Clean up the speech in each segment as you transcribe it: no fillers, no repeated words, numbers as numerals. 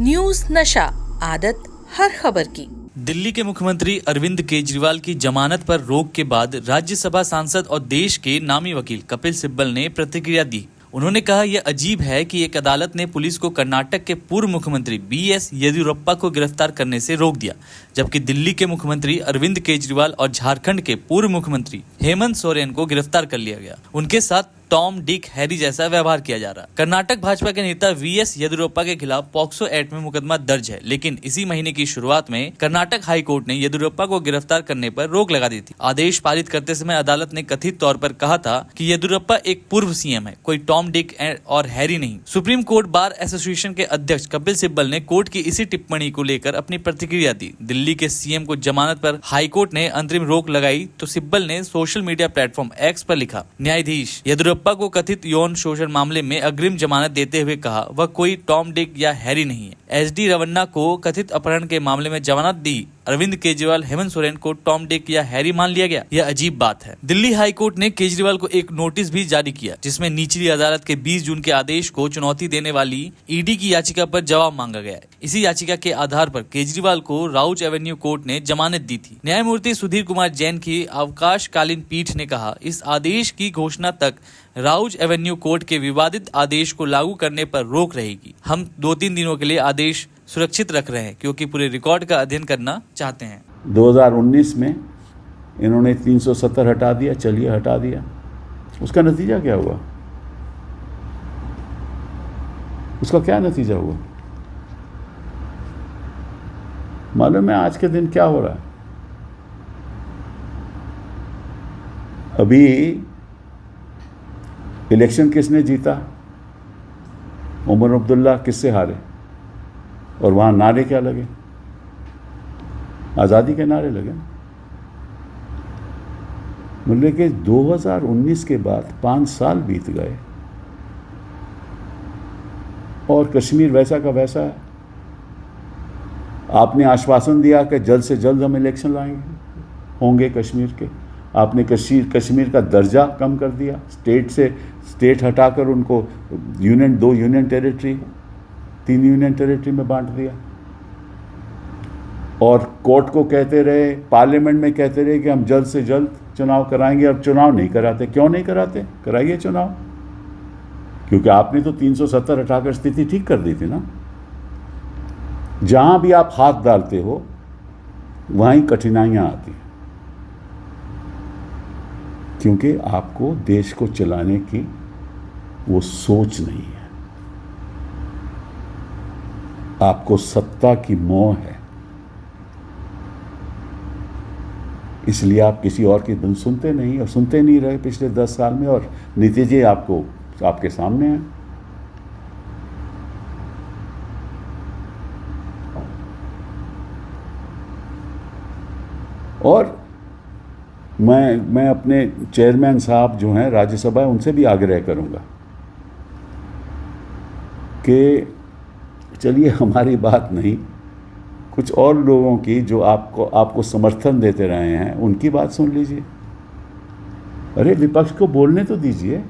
News नशा, आदत हर खबर की। दिल्ली के मुख्यमंत्री अरविंद केजरीवाल की जमानत पर रोक के बाद राज्यसभा सांसद और देश के नामी वकील कपिल सिब्बल ने प्रतिक्रिया दी। उन्होंने कहा, यह अजीब है कि एक अदालत ने पुलिस को कर्नाटक के पूर्व मुख्यमंत्री बीएस येदियुरप्पा को गिरफ्तार करने से रोक दिया, जबकि दिल्ली के मुख्यमंत्री अरविंद केजरीवाल और झारखंड के पूर्व मुख्यमंत्री हेमंत सोरेन को गिरफ्तार कर लिया गया। उनके साथ टॉम, डिक, हैरी जैसा व्यवहार किया जा रहा। कर्नाटक भाजपा के नेता वीएस येदियुरप्पा के खिलाफ पॉक्सो एक्ट में मुकदमा दर्ज है, लेकिन इसी महीने की शुरुआत में कर्नाटक हाई कोर्ट ने येदियुरप्पा को गिरफ्तार करने पर रोक लगा दी थी। आदेश पारित करते समय अदालत ने कथित तौर पर कहा था कि येदियुरप्पा एक पूर्व सीएम है, कोई टॉम, डिक और हैरी नहीं। सुप्रीम कोर्ट बार एसोसिएशन के अध्यक्ष कपिल सिब्बल ने कोर्ट की इसी टिप्पणी को लेकर अपनी प्रतिक्रिया दी। दिल्ली के सीएम को जमानत पर हाईकोर्ट ने अंतरिम रोक लगाई तो सिब्बल ने सोशल मीडिया प्लेटफॉर्म एक्स पर लिखा, न्यायाधीश येदियुरप्पा को कथित यौन शोषण मामले में अग्रिम जमानत देते हुए कहा, वह कोई टॉम, डिक या हैरी नहीं है। एसडी रमन्ना को कथित अपहरण के मामले में जमानत दी। अरविंद केजरीवाल, हेमंत सोरेन को टॉम, डिक या हैरी मान लिया गया। यह अजीब बात है। दिल्ली हाई कोर्ट ने केजरीवाल को एक नोटिस भी जारी किया, जिसमें निचली अदालत के 20 जून के आदेश को चुनौती देने वाली ईडी की याचिका पर जवाब मांगा गया है। इसी याचिका के आधार पर केजरीवाल को राउज एवेन्यू कोर्ट ने जमानत दी थी। न्यायमूर्ति सुधीर कुमार जैन की अवकाशकालीन पीठ ने कहा, इस आदेश की घोषणा तक राउज एवेन्यू कोर्ट के विवादित आदेश को लागू करने पर रोक रहेगी। हम 2-3 दिनों के लिए आदेश सुरक्षित रख रहे हैं क्योंकि पूरे रिकॉर्ड का अध्ययन करना चाहते हैं। 2019 में इन्होंने 370 हटा दिया, चलिए हटा दिया। उसका नतीजा क्या हुआ? उसका क्या नतीजा हुआ मालूम है? आज के दिन क्या हो रहा है? अभी इलेक्शन किसने जीता? उमर अब्दुल्ला किससे हारे? और वहां नारे क्या लगे? आज़ादी के नारे लगे। मतलब कि 2019 के बाद 5 साल बीत गए और कश्मीर वैसा का वैसा है। आपने आश्वासन दिया कि जल्द से जल्द हम इलेक्शन लाएंगे, होंगे कश्मीर के। आपने कश्मीर का दर्जा कम कर दिया, स्टेट हटाकर उनको 2 यूनियन टेरिटरी, 3 यूनियन टेरिटरी में बांट दिया। और कोर्ट को कहते रहे, पार्लियामेंट में कहते रहे कि हम जल्द से जल्द चुनाव कराएंगे। अब चुनाव नहीं कराते। क्यों नहीं कराते? कराइए चुनाव। क्योंकि आपने तो 370 हटाकर स्थिति ठीक कर दी थी ना। जहां भी आप हाथ डालते हो वहीं कठिनाइयां आती हैं, क्योंकि आपको देश को चलाने की वो सोच नहीं है। आपको सत्ता की मोह है, इसलिए आप किसी और की धुन सुनते नहीं और सुनते नहीं रहे पिछले 10 साल में, और नतीजे आपके सामने हैं। और मैं अपने चेयरमैन साहब जो हैं राज्यसभा, उनसे भी आग्रह करूंगा कि चलिए हमारी बात नहीं, कुछ और लोगों की जो आपको समर्थन देते रहे हैं उनकी बात सुन लीजिए। अरे विपक्ष को बोलने तो दीजिए।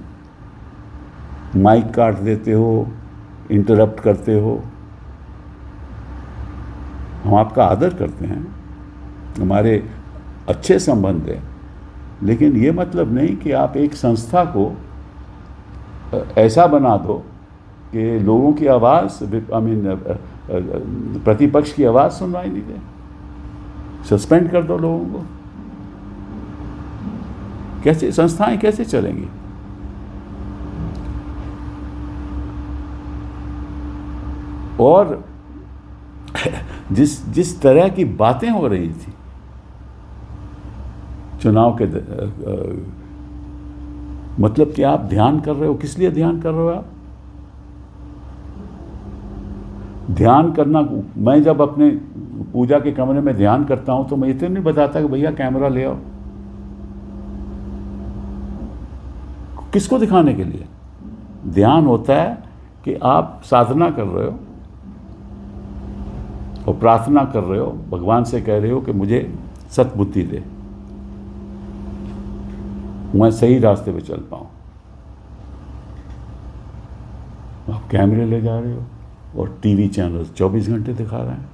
माइक काट देते हो, इंटरप्ट करते हो। हम आपका आदर करते हैं, हमारे अच्छे संबंध है, लेकिन ये मतलब नहीं कि आप एक संस्था को ऐसा बना दो कि लोगों की आवाज़, प्रतिपक्ष की आवाज़ सुनवाई नहीं दे। सस्पेंड कर दो लोगों को। कैसे संस्थाएं कैसे चलेंगी? और जिस तरह की बातें हो रही थी चुनाव के मतलब कि आप ध्यान कर रहे हो, किस लिए ध्यान कर रहे हो आप? ध्यान करना, मैं जब अपने पूजा के कमरे में ध्यान करता हूं तो मैं इतने नहीं बताता कि भैया कैमरा ले आओ। किसको दिखाने के लिए? ध्यान होता है कि आप साधना कर रहे हो और प्रार्थना कर रहे हो, भगवान से कह रहे हो कि मुझे सद्बुद्धि दे, मैं सही रास्ते पे चल पाऊं। आप कैमरे ले जा रहे हो, और टीवी चैनल 24 घंटे दिखा रहे हैं।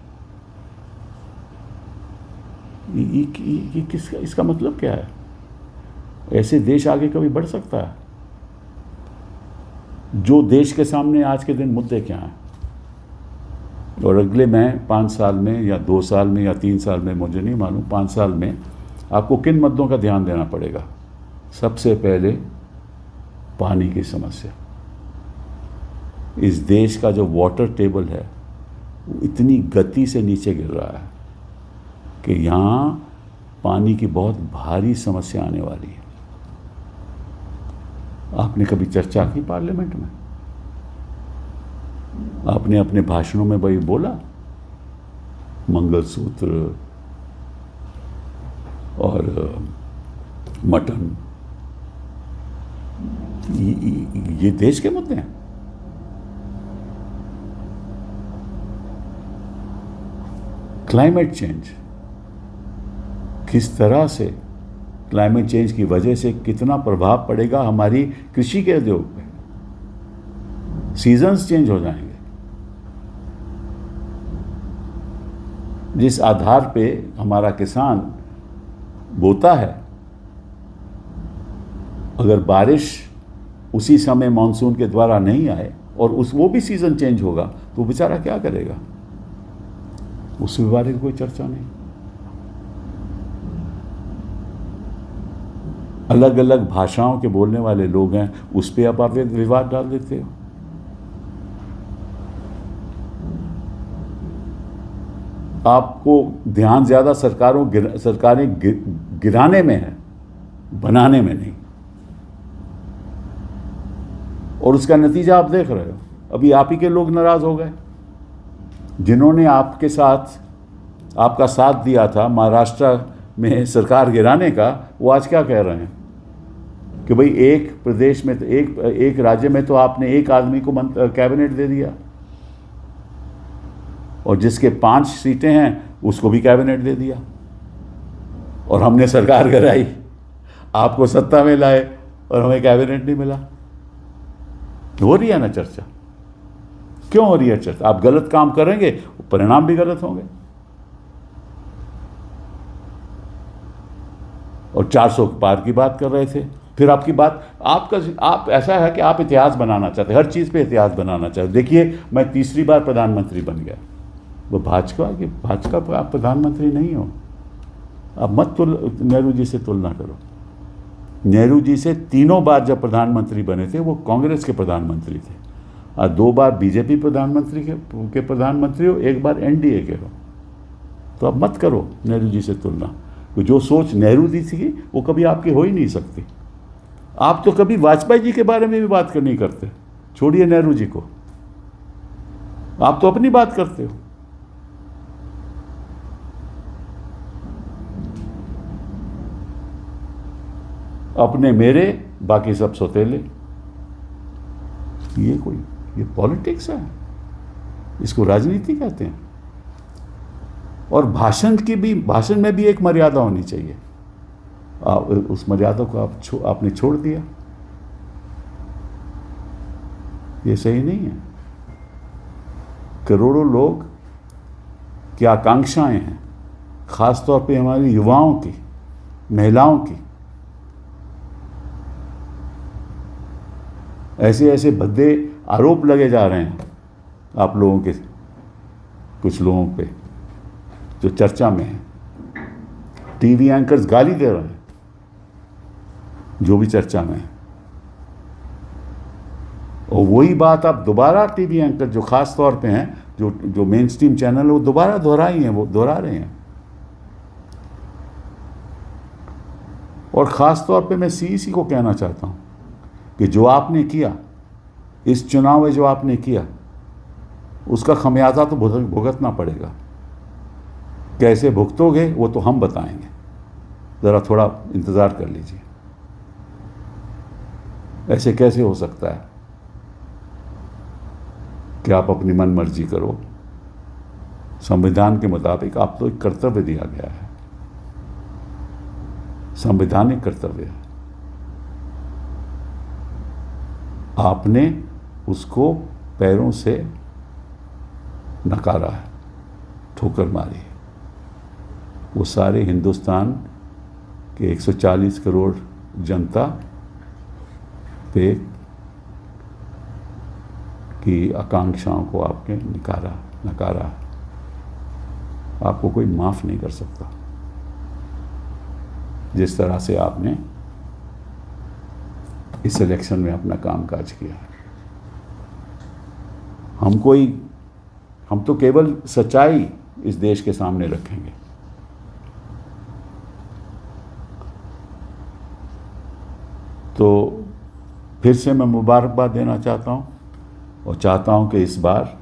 ये किसका, इसका मतलब क्या है? ऐसे देश आगे कभी बढ़ सकता है? जो देश के सामने आज के दिन मुद्दे क्या हैं, और अगले मैं 5 साल में या 2 साल में या 3 साल में, मुझे नहीं मालूम, 5 साल में आपको किन मुद्दों का ध्यान देना पड़ेगा? सबसे पहले पानी की समस्या। इस देश का जो वाटर टेबल है वो इतनी गति से नीचे गिर रहा है कि यहाँ पानी की बहुत भारी समस्या आने वाली है। आपने कभी चर्चा की पार्लियामेंट में? आपने अपने भाषणों में भाई बोला मंगलसूत्र और मटन, ये देश के मुद्दे हैं। क्लाइमेट चेंज, किस तरह से क्लाइमेट चेंज की वजह से कितना प्रभाव पड़ेगा हमारी कृषि के उद्योग पे। सीजन्स चेंज हो जाएंगे। जिस आधार पे हमारा किसान बोता है, अगर बारिश उसी समय मानसून के द्वारा नहीं आए और वो भी सीजन चेंज होगा तो बेचारा क्या करेगा? उसके बारे में कोई चर्चा नहीं। अलग अलग भाषाओं के बोलने वाले लोग हैं, उस पर आप विवाद डाल देते हो। आपको ध्यान ज्यादा सरकारें गिराने में है, बनाने में नहीं। और उसका नतीजा आप देख रहे हो। अभी आप ही के लोग नाराज हो गए जिन्होंने आपके साथ आपका साथ दिया था महाराष्ट्र में सरकार गिराने का। वो आज क्या कह रहे हैं कि भाई एक प्रदेश में तो एक राज्य में तो आपने एक आदमी को कैबिनेट दे दिया और जिसके 5 सीटें हैं उसको भी कैबिनेट दे दिया, और हमने सरकार गिराई, आपको सत्ता में लाए और हमें कैबिनेट नहीं मिला। हो रही है ना चर्चा? क्यों हो रही है चर्चा? आप गलत काम करेंगे, परिणाम भी गलत होंगे। और 400 पार की बात कर रहे थे। फिर आपकी बात, आप ऐसा है कि आप इतिहास बनाना चाहते, हर चीज़ पे इतिहास बनाना चाहते। देखिए, मैं 3री बार प्रधानमंत्री बन गया। वो भाजपा आप प्रधानमंत्री नहीं हो। अब मत नेहरू जी से तुलना करो। नेहरू जी से 3 बार जब प्रधानमंत्री बने थे वो कांग्रेस के प्रधानमंत्री थे, और 2 बार बीजेपी प्रधानमंत्री के प्रधानमंत्री हो, 1 बार एनडीए के हो। तो अब मत करो नेहरू जी से तुलना। जो सोच नेहरू जी थी वो कभी आपकी हो ही नहीं सकती। आप तो कभी वाजपेयी जी के बारे में भी बात नहीं करते, छोड़िए नेहरू जी को। आप तो अपनी बात करते हो। अपने मेरे, बाकी सब सौतेले। ये पॉलिटिक्स है, इसको राजनीति कहते हैं। और भाषण में भी एक मर्यादा होनी चाहिए। उस मर्यादा को आपने छोड़ दिया। ये सही नहीं है। करोड़ों लोग की आकांक्षाएं हैं, खासतौर पे हमारी युवाओं की, महिलाओं की। ऐसे ऐसे भद्दे आरोप लगे जा रहे हैं आप लोगों के, कुछ लोगों पे जो चर्चा में है। टीवी एंकर्स गाली दे रहे हैं जो भी चर्चा में है। और वही बात आप दोबारा टीवी एंकर जो खास तौर पे हैं, जो मेन स्ट्रीम चैनल है, वो दोबारा दोहरा रहे हैं। और ख़ास तौर पे मैं सीईसी को कहना चाहता हूँ कि जो आपने किया, इस चुनाव में जो आपने किया, उसका खमियाजा तो भुगतना पड़ेगा। कैसे भुगतोगे वो तो हम बताएंगे, ज़रा थोड़ा इंतज़ार कर लीजिए। ऐसे कैसे हो सकता है कि आप अपनी मन मर्जी करो? संविधान के मुताबिक आप तो एक कर्तव्य दिया गया है, संवैधानिक कर्तव्य है। आपने उसको पैरों से नकारा है, ठोकर मारी है। वो सारे हिंदुस्तान के 140 करोड़ जनता पे की आकांक्षाओं को आपने नकारा। आपको कोई माफ नहीं कर सकता जिस तरह से आपने इस इलेक्शन में अपना कामकाज किया। हम तो केवल सच्चाई इस देश के सामने रखेंगे। तो फिर से मैं मुबारकबाद देना चाहता हूं और चाहता हूं कि इस बार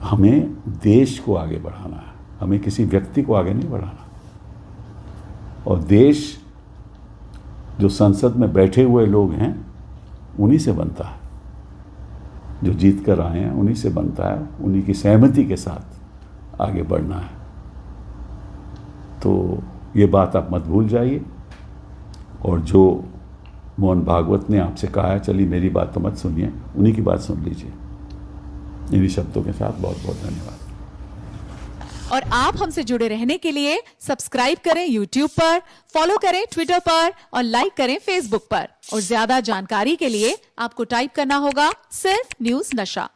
हमें देश को आगे बढ़ाना है, हमें किसी व्यक्ति को आगे नहीं बढ़ाना। और देश जो संसद में बैठे हुए लोग हैं उन्हीं से बनता है, जो जीत कर आए हैं उन्हीं से बनता है, उन्हीं की सहमति के साथ आगे बढ़ना है। तो ये बात आप मत भूल जाइए। और जो मोहन भागवत ने आपसे कहा है, चलिए मेरी बात तो मत सुनिए, उन्हीं की बात सुन लीजिए। इन्हीं शब्दों के साथ बहुत बहुत धन्यवाद। और आप हमसे जुड़े रहने के लिए सब्सक्राइब करें YouTube पर, फॉलो करें Twitter पर और लाइक करें Facebook पर। और ज्यादा जानकारी के लिए आपको टाइप करना होगा सिर्फ न्यूज़ नशा।